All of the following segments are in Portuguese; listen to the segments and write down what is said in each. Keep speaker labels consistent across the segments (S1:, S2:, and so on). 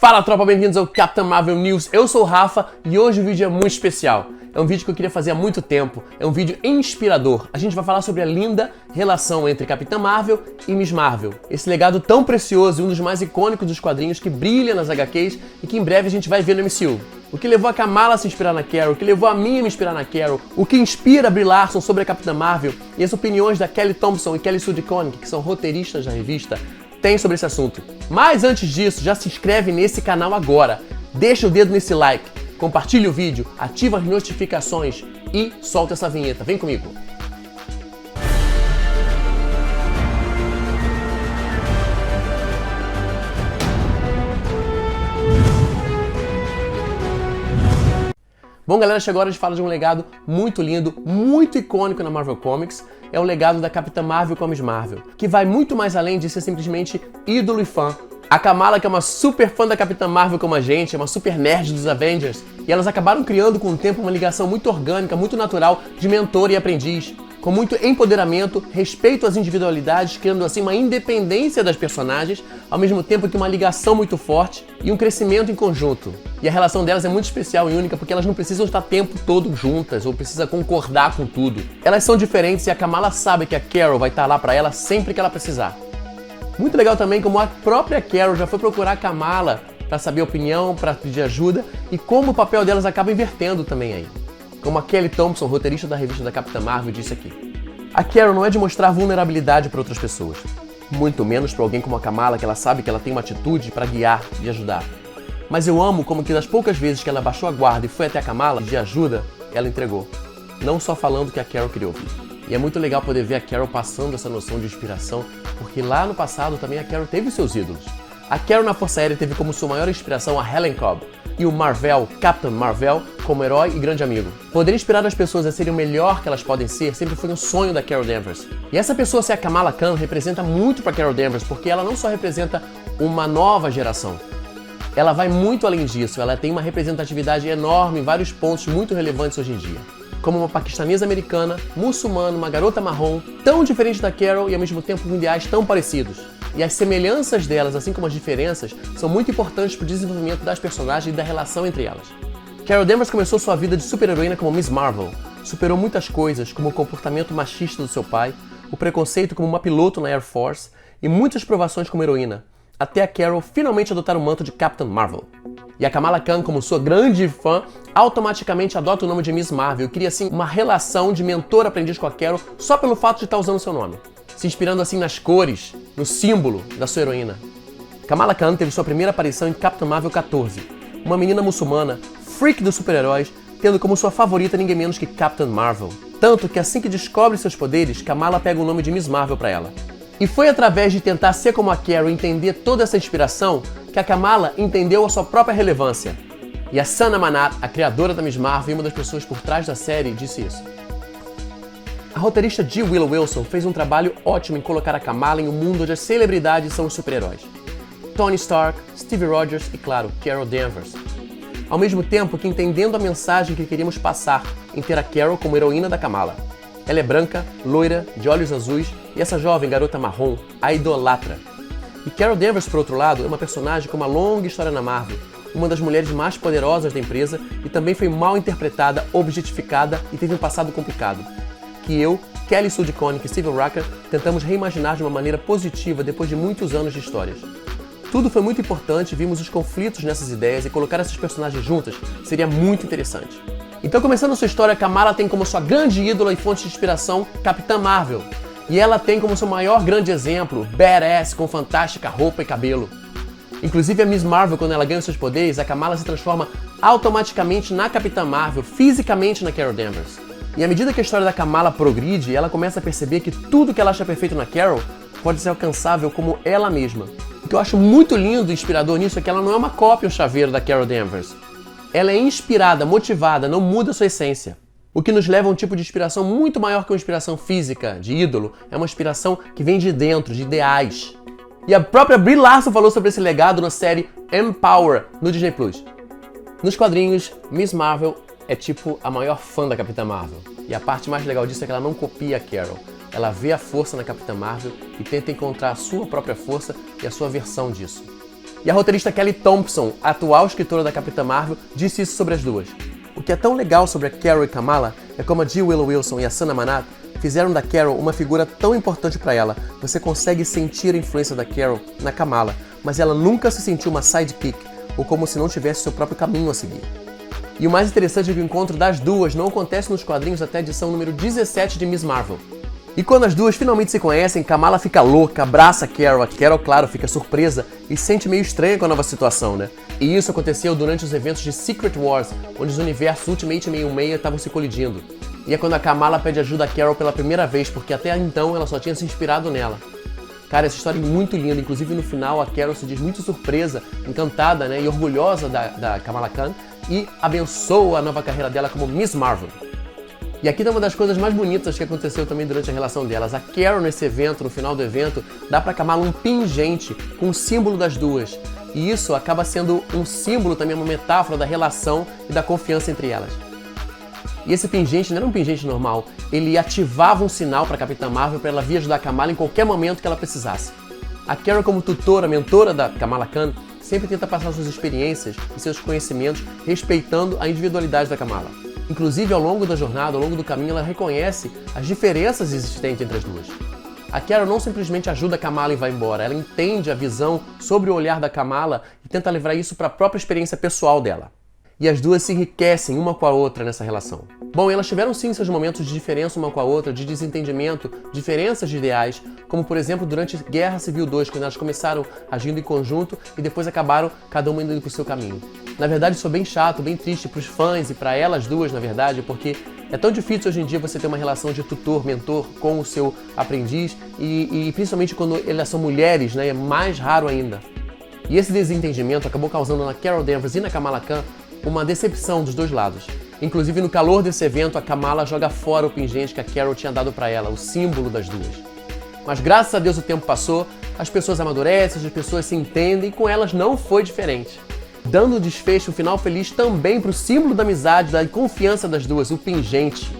S1: Fala tropa, bem-vindos ao Capitã Marvel News. Eu sou o Rafa e hoje o vídeo é muito especial. É um vídeo que eu queria fazer há muito tempo, é um vídeo inspirador. A gente vai falar sobre a linda relação entre Capitã Marvel e Miss Marvel. Esse legado tão precioso e um dos mais icônicos dos quadrinhos que brilha nas HQs e que em breve a gente vai ver no MCU. O que levou a Kamala a se inspirar na Carol, o que levou a mim a me inspirar na Carol, o que inspira a Brie Larson sobre a Capitã Marvel e as opiniões da Kelly Thompson e Kelly Sue DeConnick, que são roteiristas da revista, tem sobre esse assunto. Mas antes disso, já se inscreve nesse canal agora, deixa o dedo nesse like, compartilha o vídeo, ativa as notificações e solta essa vinheta. Vem comigo! Bom, galera, chegou a hora de falar de um legado muito lindo, muito icônico na Marvel Comics. É o legado da Capitã Marvel com a Miss Marvel, que vai muito mais além de ser simplesmente ídolo e fã. A Kamala, que é uma super fã da Capitã Marvel como a gente, é uma super nerd dos Avengers, e elas acabaram criando com o tempo uma ligação muito orgânica, muito natural de mentor e aprendiz, com muito empoderamento, respeito às individualidades, criando assim uma independência das personagens, ao mesmo tempo que uma ligação muito forte e um crescimento em conjunto. E a relação delas é muito especial e única porque elas não precisam estar o tempo todo juntas ou precisam concordar com tudo. Elas são diferentes e a Kamala sabe que a Carol vai estar lá para ela sempre que ela precisar. Muito legal também como a própria Carol já foi procurar a Kamala para saber a opinião, para pedir ajuda e como o papel delas acaba invertendo também aí. Como a Kelly Thompson, roteirista da revista da Capitã Marvel, disse aqui. A Carol não é de mostrar vulnerabilidade para outras pessoas, muito menos para alguém como a Kamala, que ela sabe que ela tem uma atitude para guiar e ajudar. Mas eu amo como que das poucas vezes que ela baixou a guarda e foi até a Kamala de ajuda, ela entregou. Não só falando o que a Carol queria ouvir. E é muito legal poder ver a Carol passando essa noção de inspiração, porque lá no passado também a Carol teve seus ídolos. A Carol na Força Aérea teve como sua maior inspiração a Helen Cobb, e o Marvel, Captain Marvel, como herói e grande amigo. Poder inspirar as pessoas a serem o melhor que elas podem ser sempre foi um sonho da Carol Danvers. E essa pessoa ser a Kamala Khan representa muito para Carol Danvers, porque ela não só representa uma nova geração, ela vai muito além disso, ela tem uma representatividade enorme em vários pontos muito relevantes hoje em dia. Como uma paquistanesa americana, muçulmana, uma garota marrom, tão diferente da Carol e ao mesmo tempo com ideais tão parecidos. E as semelhanças delas, assim como as diferenças, são muito importantes para o desenvolvimento das personagens e da relação entre elas. Carol Danvers começou sua vida de super-heroína como Miss Marvel. Superou muitas coisas, como o comportamento machista do seu pai, o preconceito como uma piloto na Air Force e muitas provações como heroína, até a Carol finalmente adotar o manto de Captain Marvel. E a Kamala Khan, como sua grande fã, automaticamente adota o nome de Miss Marvel e cria assim uma relação de mentor-aprendiz com a Carol só pelo fato de estar usando seu nome, se inspirando assim nas cores, no símbolo da sua heroína. Kamala Khan teve sua primeira aparição em Captain Marvel 14, uma menina muçulmana, freak dos super-heróis, tendo como sua favorita ninguém menos que Captain Marvel. Tanto que assim que descobre seus poderes, Kamala pega o nome de Miss Marvel para ela. E foi através de tentar ser como a Carol e entender toda essa inspiração que a Kamala entendeu a sua própria relevância. E a Sana Amanat, a criadora da Miss Marvel e uma das pessoas por trás da série, disse isso. A roteirista G. Willow Wilson fez um trabalho ótimo em colocar a Kamala em um mundo onde as celebridades são os super-heróis. Tony Stark, Steve Rogers e, claro, Carol Danvers. Ao mesmo tempo que entendendo a mensagem que queríamos passar em ter a Carol como heroína da Kamala. Ela é branca, loira, de olhos azuis e essa jovem garota marrom a idolatra. E Carol Danvers, por outro lado, é uma personagem com uma longa história na Marvel, uma das mulheres mais poderosas da empresa e também foi mal interpretada, objetificada e teve um passado complicado. Que eu, Kelly Sue DeConnick e Steven Rucker tentamos reimaginar de uma maneira positiva depois de muitos anos de histórias. Tudo foi muito importante, vimos os conflitos nessas ideias e colocar essas personagens juntas seria muito interessante. Então, começando sua história, Kamala tem como sua grande ídola e fonte de inspiração Capitã Marvel. E ela tem como seu maior grande exemplo, badass, com fantástica roupa e cabelo. Inclusive a Miss Marvel, quando ela ganha seus poderes, a Kamala se transforma automaticamente na Capitã Marvel, fisicamente na Carol Danvers. E à medida que a história da Kamala progride, ela começa a perceber que tudo que ela acha perfeito na Carol pode ser alcançável como ela mesma. O que eu acho muito lindo e inspirador nisso é que ela não é uma cópia ou chaveiro da Carol Danvers. Ela é inspirada, motivada, não muda sua essência. O que nos leva a um tipo de inspiração muito maior que uma inspiração física, de ídolo. É uma inspiração que vem de dentro, de ideais. E a própria Brie Larson falou sobre esse legado na série Empower, no Disney+. Nos quadrinhos, Miss Marvel é tipo a maior fã da Capitã Marvel. E a parte mais legal disso é que ela não copia a Carol. Ela vê a força na Capitã Marvel e tenta encontrar a sua própria força e a sua versão disso. E a roteirista Kelly Thompson, a atual escritora da Capitã Marvel, disse isso sobre as duas. O que é tão legal sobre a Carol e Kamala é como a G. Willow Wilson e a Sana Amanat fizeram da Carol uma figura tão importante para ela. Você consegue sentir a influência da Carol na Kamala, mas ela nunca se sentiu uma sidekick, ou como se não tivesse seu próprio caminho a seguir. E o mais interessante é que o encontro das duas não acontece nos quadrinhos até a edição número 17 de Miss Marvel. E quando as duas finalmente se conhecem, Kamala fica louca, abraça a Carol, claro, fica surpresa e se sente meio estranha com a nova situação, né? E isso aconteceu durante os eventos de Secret Wars, onde os universos Ultimate 616 estavam se colidindo. E é quando a Kamala pede ajuda a Carol pela primeira vez, porque até então ela só tinha se inspirado nela. Cara, essa história é muito linda, inclusive no final a Carol se diz muito surpresa, encantada, né, e orgulhosa da Kamala Khan e abençoa a nova carreira dela como Miss Marvel. E aqui tá uma das coisas mais bonitas que aconteceu também durante a relação delas. A Carol nesse evento, no final do evento, dá pra Kamala um pingente com o símbolo das duas. E isso acaba sendo um símbolo também, uma metáfora da relação e da confiança entre elas. E esse pingente não era um pingente normal, ele ativava um sinal pra Capitã Marvel para ela vir ajudar a Kamala em qualquer momento que ela precisasse. A Carol, como tutora, mentora da Kamala Khan, sempre tenta passar suas experiências e seus conhecimentos respeitando a individualidade da Kamala. Inclusive, ao longo da jornada, ao longo do caminho, ela reconhece as diferenças existentes entre as duas. A Carol não simplesmente ajuda a Kamala e vai embora, ela entende a visão sobre o olhar da Kamala e tenta levar isso para a própria experiência pessoal dela. E as duas se enriquecem uma com a outra nessa relação. Bom, elas tiveram sim seus momentos de diferença uma com a outra, de desentendimento, diferenças de ideais, como por exemplo durante Guerra Civil 2, quando elas começaram agindo em conjunto e depois acabaram cada uma indo pro seu caminho. Na verdade, isso é bem chato, bem triste pros fãs e para elas duas, na verdade, porque é tão difícil hoje em dia você ter uma relação de tutor, mentor com o seu aprendiz e principalmente quando elas são mulheres, né, é mais raro ainda. E esse desentendimento acabou causando na Carol Danvers e na Kamala Khan uma decepção dos dois lados. Inclusive, no calor desse evento, a Kamala joga fora o pingente que a Carol tinha dado para ela, o símbolo das duas. Mas graças a Deus o tempo passou, as pessoas amadurecem, as pessoas se entendem e com elas não foi diferente. Dando desfecho, um final feliz também para o símbolo da amizade, da confiança das duas, o pingente.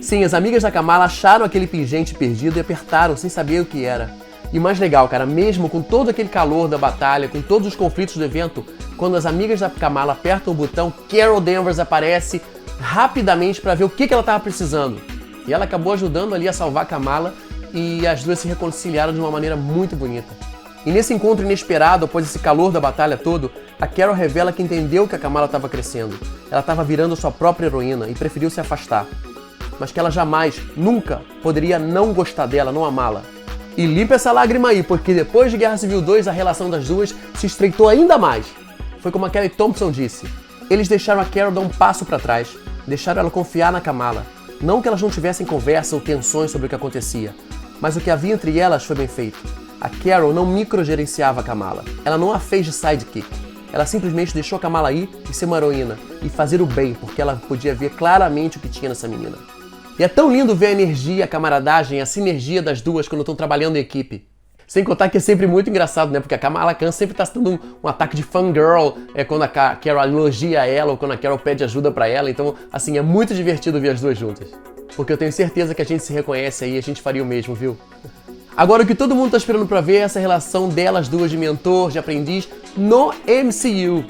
S1: Sim, as amigas da Kamala acharam aquele pingente perdido e apertaram sem saber o que era. E o mais legal, cara, mesmo com todo aquele calor da batalha, com todos os conflitos do evento, quando as amigas da Kamala apertam o botão, Carol Danvers aparece rapidamente para ver o que ela estava precisando. E ela acabou ajudando ali a salvar a Kamala e as duas se reconciliaram de uma maneira muito bonita. E nesse encontro inesperado, após esse calor da batalha todo, a Carol revela que entendeu que a Kamala estava crescendo. Ela estava virando sua própria heroína e preferiu se afastar. Mas que ela jamais, nunca, poderia não gostar dela, não amá-la. E limpa essa lágrima aí, porque depois de Guerra Civil 2, a relação das duas se estreitou ainda mais. Foi como a Kelly Thompson disse. Eles deixaram a Carol dar um passo para trás, deixaram ela confiar na Kamala. Não que elas não tivessem conversa ou tensões sobre o que acontecia, mas o que havia entre elas foi bem feito. A Carol não microgerenciava a Kamala. Ela não a fez de sidekick. Ela simplesmente deixou a Kamala ir e ser uma heroína e fazer o bem, porque ela podia ver claramente o que tinha nessa menina. E é tão lindo ver a energia, a camaradagem, a sinergia das duas quando estão trabalhando em equipe. Sem contar que é sempre muito engraçado, né? Porque a Kamala Khan sempre está dando um ataque de fangirl quando a Carol elogia ela ou quando a Carol pede ajuda pra ela. Então, assim, é muito divertido ver as duas juntas. Porque eu tenho certeza que a gente se reconhece aí e a gente faria o mesmo, viu? Agora, o que todo mundo tá esperando pra ver é essa relação delas duas de mentor, de aprendiz, no MCU.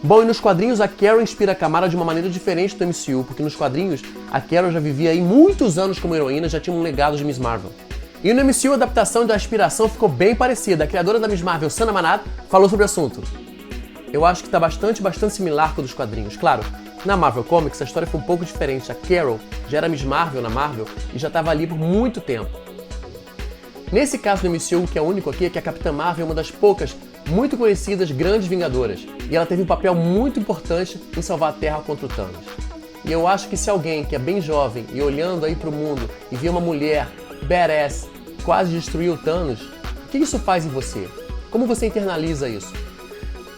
S1: Bom, e nos quadrinhos a Carol inspira a Kamala de uma maneira diferente do MCU, porque nos quadrinhos a Carol já vivia aí muitos anos como heroína, já tinha um legado de Miss Marvel. E no MCU a adaptação da inspiração ficou bem parecida. A criadora da Miss Marvel, Sana Amanat, falou sobre o assunto. Eu acho que tá bastante similar com o dos quadrinhos. Claro, na Marvel Comics a história foi um pouco diferente. A Carol já era Miss Marvel na Marvel e já estava ali por muito tempo. Nesse caso do MCU, o que é único aqui é que a Capitã Marvel é uma das poucas, muito conhecidas, grandes vingadoras. E ela teve um papel muito importante em salvar a Terra contra o Thanos. E eu acho que se alguém que é bem jovem e olhando aí pro mundo e vê uma mulher badass quase destruir o Thanos, o que isso faz em você? Como você internaliza isso?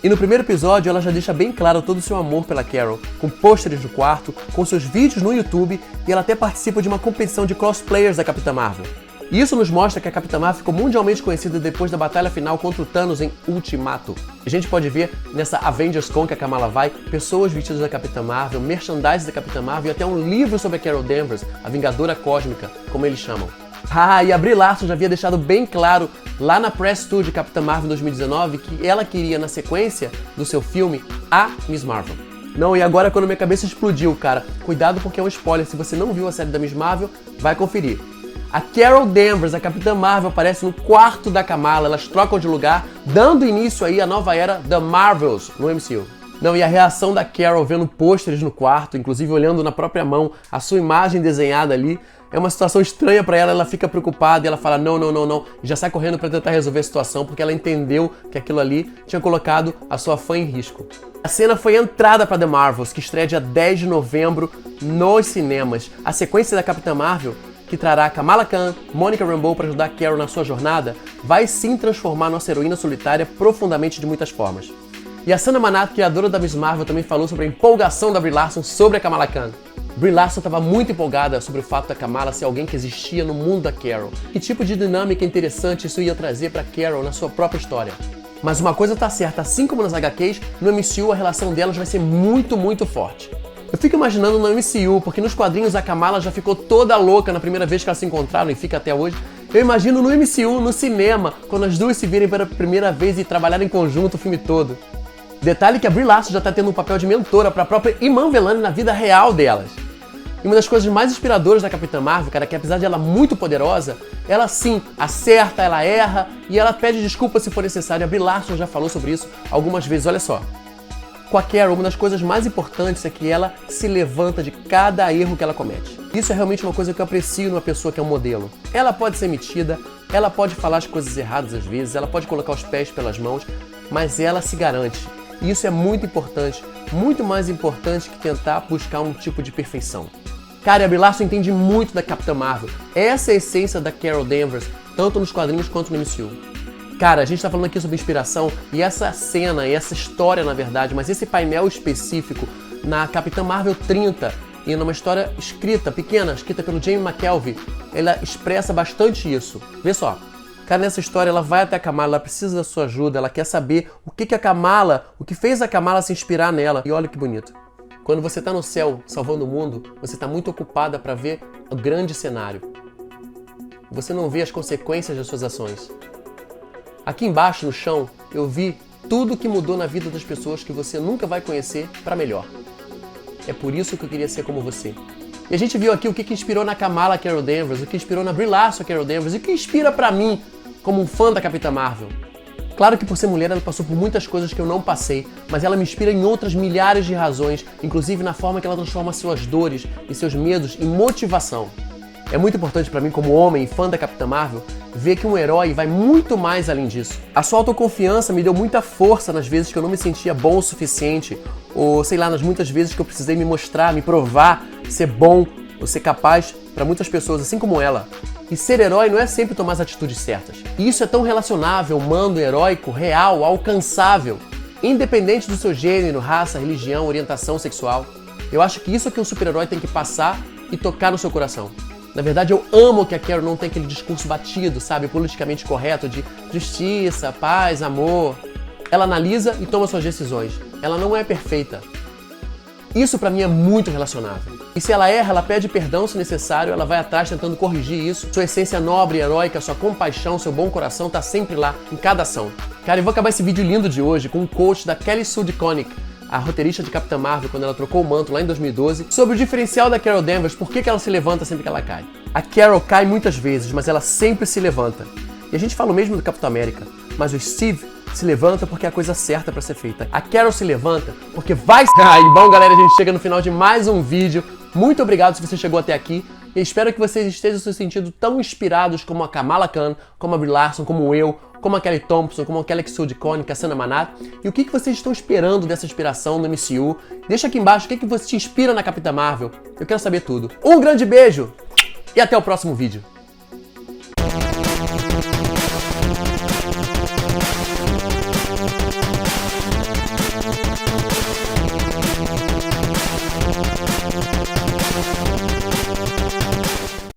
S1: E no primeiro episódio ela já deixa bem claro todo o seu amor pela Carol, com pôsteres no quarto, com seus vídeos no YouTube e ela até participa de uma competição de cosplayers da Capitã Marvel. E isso nos mostra que a Capitã Marvel ficou mundialmente conhecida depois da batalha final contra o Thanos em Ultimato. A gente pode ver nessa Avengers Con que a Kamala vai, pessoas vestidas da Capitã Marvel, merchandise da Capitã Marvel e até um livro sobre a Carol Danvers, a Vingadora Cósmica, como eles chamam. Ah, e a Brie Larson já havia deixado bem claro lá na Press Tour de Capitã Marvel 2019 que ela queria, na sequência do seu filme, a Miss Marvel. Não, e agora quando minha cabeça explodiu, cara, cuidado porque é um spoiler, se você não viu a série da Miss Marvel, vai conferir. A Carol Danvers, a Capitã Marvel, aparece no quarto da Kamala, elas trocam de lugar, dando início aí à nova era da Marvels no MCU. Não, e a reação da Carol vendo pôsteres no quarto, inclusive olhando na própria mão a sua imagem desenhada ali, é uma situação estranha pra ela, ela fica preocupada e ela fala não, e já sai correndo pra tentar resolver a situação porque ela entendeu que aquilo ali tinha colocado a sua fã em risco. A cena foi a entrada pra The Marvels, que estreia dia 10 de novembro nos cinemas. A sequência da Capitã Marvel, que trará Kamala Khan, Monica Rambeau para ajudar Carol na sua jornada, vai sim transformar nossa heroína solitária profundamente de muitas formas. E a Sana Manato, criadora da Miss Marvel, também falou sobre a empolgação da Brie Larson sobre a Kamala Khan. Brie Larson estava muito empolgada sobre o fato da Kamala ser alguém que existia no mundo da Carol. Que tipo de dinâmica interessante isso ia trazer para Carol na sua própria história. Mas uma coisa tá certa, assim como nas HQs, no MCU a relação delas vai ser muito forte. Eu fico imaginando no MCU, porque nos quadrinhos a Kamala já ficou toda louca na primeira vez que elas se encontraram e fica até hoje. Eu imagino no MCU, no cinema, quando as duas se virem pela primeira vez e trabalharem em conjunto o filme todo. Detalhe que a Brie Larson já tá tendo um papel de mentora para a própria Iman Vellani na vida real delas. E uma das coisas mais inspiradoras da Capitã Marvel, cara, é que apesar de ela muito poderosa, ela sim acerta, ela erra e ela pede desculpa se for necessário. A Brie Larson já falou sobre isso algumas vezes, olha só. Com a Carol, uma das coisas mais importantes é que ela se levanta de cada erro que ela comete. Isso é realmente uma coisa que eu aprecio numa pessoa que é um modelo. Ela pode ser metida, ela pode falar as coisas erradas às vezes, ela pode colocar os pés pelas mãos, mas ela se garante. E isso é muito importante, muito mais importante que tentar buscar um tipo de perfeição. Cara, a Brie Larson entende muito da Capitã Marvel. Essa é a essência da Carol Danvers, tanto nos quadrinhos quanto no MCU. Cara, a gente tá falando aqui sobre inspiração e essa cena, e essa história na verdade, mas esse painel específico na Capitã Marvel 30 e numa história escrita, pequena, escrita pelo Jamie McKelvey, ela expressa bastante isso. Vê só. Cara, nessa história ela vai até a Kamala, ela precisa da sua ajuda, ela quer saber o que fez a Kamala se inspirar nela. E olha que bonito. Quando você tá no céu salvando o mundo, você tá muito ocupada para ver o grande cenário. Você não vê as consequências das suas ações. Aqui embaixo, no chão, eu vi tudo que mudou na vida das pessoas que você nunca vai conhecer para melhor. É por isso que eu queria ser como você. E a gente viu aqui o que inspirou na Kamala a Carol Danvers, o que inspirou na Brie Larson a Carol Danvers e o que inspira pra mim como um fã da Capitã Marvel. Claro que por ser mulher ela passou por muitas coisas que eu não passei, mas ela me inspira em outras milhares de razões, inclusive na forma que ela transforma suas dores e seus medos em motivação. É muito importante pra mim como homem e fã da Capitã Marvel ver que um herói vai muito mais além disso. A sua autoconfiança me deu muita força nas vezes que eu não me sentia bom o suficiente, ou sei lá, nas muitas vezes que eu precisei me mostrar, me provar, ser bom ou ser capaz para muitas pessoas, assim como ela. E ser herói não é sempre tomar as atitudes certas. E isso é tão relacionável, humano, heróico, real, alcançável, independente do seu gênero, raça, religião, orientação sexual. Eu acho que isso é que um super-herói tem que passar e tocar no seu coração. Na verdade, eu amo que a Carol não tem aquele discurso batido, sabe, politicamente correto de justiça, paz, amor. Ela analisa e toma suas decisões. Ela não é perfeita. Isso pra mim é muito relacionável. E se ela erra, ela pede perdão se necessário, ela vai atrás tentando corrigir isso. Sua essência nobre e heróica, sua compaixão, seu bom coração tá sempre lá, em cada ação. Cara, eu vou acabar esse vídeo lindo de hoje com um coach da Kelly Sue DeConnick, a roteirista de Capitã Marvel, quando ela trocou o manto lá em 2012, sobre o diferencial da Carol Danvers, por que ela se levanta sempre que ela cai. A Carol cai muitas vezes, mas ela sempre se levanta. E a gente fala o mesmo do Capitão América, mas o Steve se levanta porque é a coisa certa pra ser feita. A Carol se levanta porque vai... E bom, galera, a gente chega no final de mais um vídeo. Muito obrigado se você chegou até aqui. E espero que vocês estejam se sentindo tão inspirados como a Kamala Khan, como a Brie Larson, como eu, como a Kelly Thompson, como a Kelly Sue DeConnick, a Sana Manato. E o que vocês estão esperando dessa inspiração no MCU? Deixa aqui embaixo o que você te inspira na Capitã Marvel. Eu quero saber tudo. Um grande beijo e até o próximo vídeo.